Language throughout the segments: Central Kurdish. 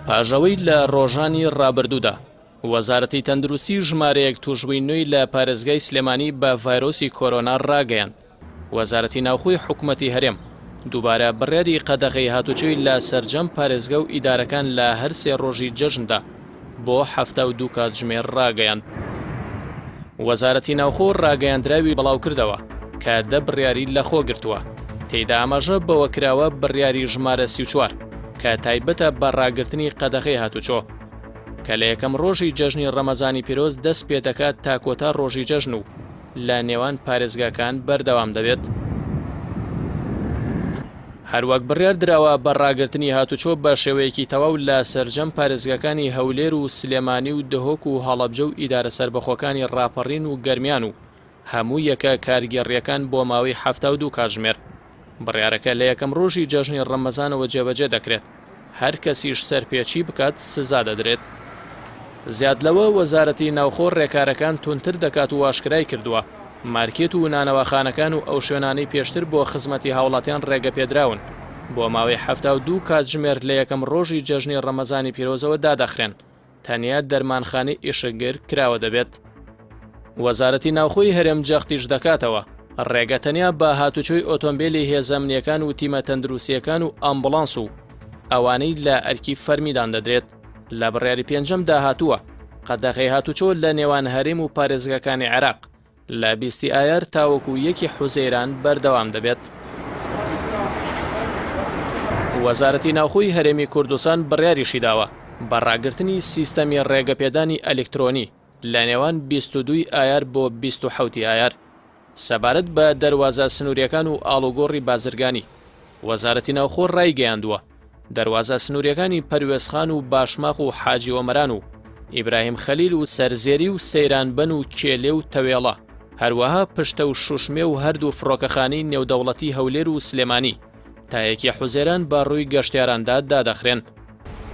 پاژەوەی لە ڕۆژانی ڕابردوودا وەزارەتی تەندروستی ژمارەیەک توشبووی نوێی لە پارێزگای سلێمانی بە ڤایرۆسی کۆرۆنا ڕاگەیاند. وەزارەتی ناوخۆی حکوومەتی هەرێم دووبارە بڕیاری قەدەغەی هاتوچۆی لە سەرجەم پارێزگە و ئیدارەکان لە هەر سێ ڕۆژی جەژندا بۆ 72 کاتژمێر ڕاگەیاند. وەزارەتی ناوخۆ ڕاگەیاندراوی بڵاو کردەوە کە 10 بڕیاری لەخۆ گرتووە. تێیدا ئاماژە بەوە کراوە بڕیاری ژمارە 34 کە تایبەتە بە ڕاگررتنی قەدەغەی هاتوچۆ کە لە یەکەم ڕۆژی جەژنی ڕەمەزانی پیرۆز دەست پێ دەکات تا کۆتا ڕۆژی جەژن و لە نێوان پارێزگاکان بەردەوام دەبێت. هەروەک بڕیار دراوە بە ڕاگررتنی هاتوچۆ بە شێوەیەکی تەواو لە سەرجەم پارێزگاکانی هەولێر و سلێمانی و دهۆک و هەڵەبجە و ئیدارە سەربەخۆکانی ڕاپەڕین و گەرمیان و هەموو یەکە کارگێڕیەکان بۆ ماوەی 72 کاتژمێر. بڕیارەکە لە یەکەم ڕۆژی جەژنی ڕەمەزانەوە جێبەجێ دەکرێت. هەر کەسیش سەرپێچی بکات سزا دەدرێت. زیاد لەوە وەزارەتی ناوخۆ ڕێکارەکان تونتر دەکات و ئاشکرای کردووە مارکێت و نانەوەخانەکان و ئەو شوێنانەی پێشتر بۆ خزمەتی هاوڵاتیان ڕێگە پێدراون بۆ ماوەی 72 کاتژمێر لە یەکەم ڕۆژی جەژنی ڕەمەزانی پیرۆزەوە دادەخرێن. تەنیا دەرمانخانەی ئیشەگر کراوە دەبێت. وەزارەتی ناوخۆی هەرێم جەختیش دەکاتەوە ڕێگە تەنیا بە هاتوچۆی ئۆتۆمبیلی هێزەمنیەکان و تیمە تەندروستیەکان و ئەمبوڵانس و ئەوانەی لە ئەرکی فەرمیدان دەدرێت. لە بڕیاری پێنجەم داهاتووە قەدەغەی هاتوچۆ لە نێوان هەرێم و پارێزگاکانی عێراق لە 20 ئایار تاوەکو 1 حوزەیران بەردەوام دەبێت. وەزارەتی ناوخۆی هەرێمی کوردستان بڕیاریشی داوە بە ڕاگررتنی سیستەمی ڕێگەپێدانی ئەلکترۆنی لە نێوان 22 ئایار بۆ 27 ئایار سەبارەت بە دەروازە سنووریەکان و ئاڵوگۆڕی بازرگانی. وەزارەتی ناوخۆ ڕایگەیاندووە دەروازە سنووریەکانی پەروێزخان و باشماخ و حاجی وەمەران و ئیبراهیم خەلیل و سەرزێری و سەیرانبەن و کێلێ و تەوێڵە هەروەها پشتە و شوشمێ و هەردوو فڕۆکەخانەی نێودەوڵەتی هەولێر و سلێمانی تا یەکی حوزێران بە ڕووی گەشتیاراندا دادەخرێن.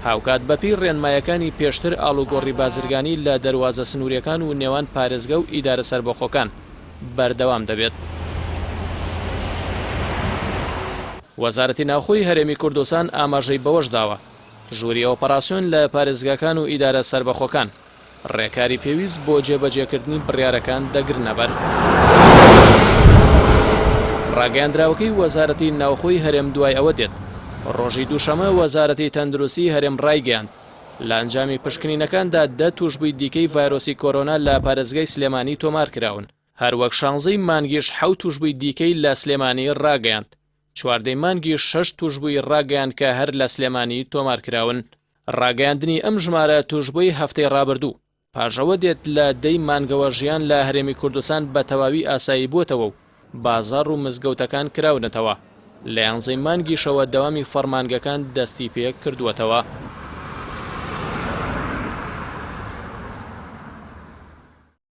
هاوکات بەپی ڕێنمایەکانی پێشتر ئاڵوگۆڕی بازرگانی لە دەروازە سنووریەکان و نێوان پارێزگە و ئیدارە سەربەخۆکان بەردەوام دەبێت. وەزارەتی ناوخۆی هەرێمی کوردستان ئاماژەی بەوەش داوە ژووری ئۆپەراسیۆن لە پارێزگاکان و ئیدارە سەربەخۆکان ڕێکاری پێویست بۆ جێبەجێکردنی بڕیارەکان دەگرنە بەر. ڕاگەیاندراوەکەی وەزارەتی ناوخۆی هەرێم دوای ئەوە دێت ڕۆژی دووشەمە وەزارەتی تەندروستی هەرێم ڕایگەیاند لە ئەنجامی پشکنینەکاندا 10 توشبووی دیکەی ڤایرۆسی کۆرۆنا لە پارێزگای سلێمانی تۆمار کراون. هەروەک 16 مانگیش 7 توشبووی دیکەی لە سلێمانی ڕاگەیاند. 14 مانگی 6 توشبووی ڕاگەیاند کە هەر لە سلێمانی تۆمار کراون. ڕاگەیاندنی ئەم ژمارە توشبووی هەفتەی ڕابردوو پاژەوە دێت لە 10 مانگەوە ژیان لە هەرێمی کوردستان بە تەواوی ئاسایی بووتەوە و بازاڕ و مزگەوتەکان کراونەتەوە. لە 11 مانگیشەوە دەوامی فەرمانگەکان دەستی پێ کردووەتەوە.